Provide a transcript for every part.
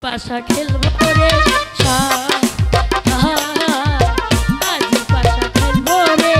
পাশা খেলবো রে আজ পাশা খেলবো রে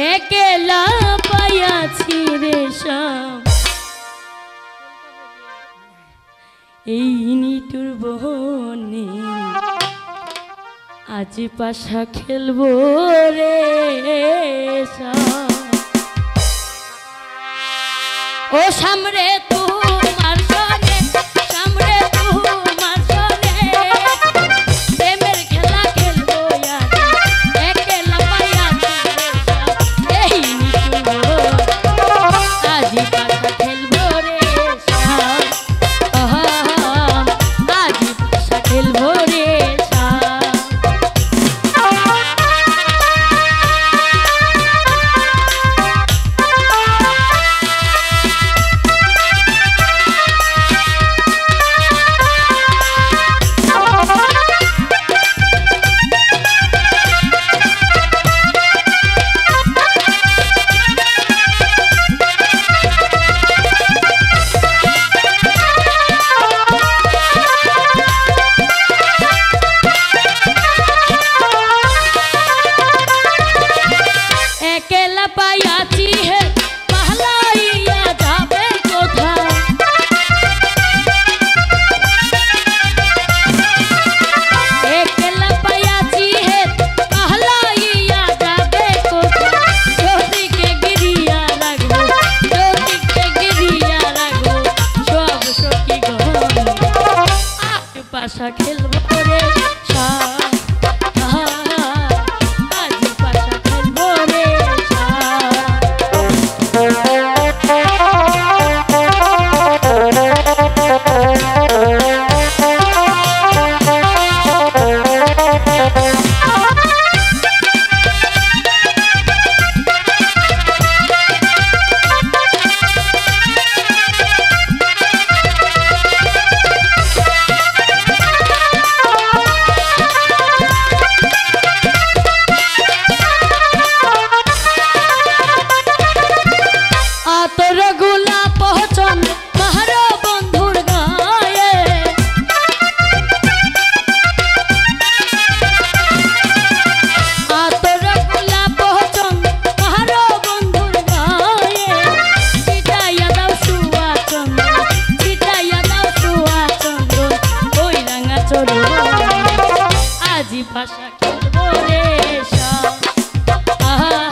একেলা পাইয়াছি রে শাম এই নিটুর বনে আজ পাশা খেলবো রে শাম ও সামরে তোমার সনে সামরে তোমার সনে প্রেমের খেলা খেলবো একেলা পাইয়াছি রে শাম এই নিটুর আজ পাশা খেলবো রে শাম আজ পাশা খেলবো রে পাশা খেলবো রে আজ পাশা খেলবো রে পাশা খেলবো রে শাম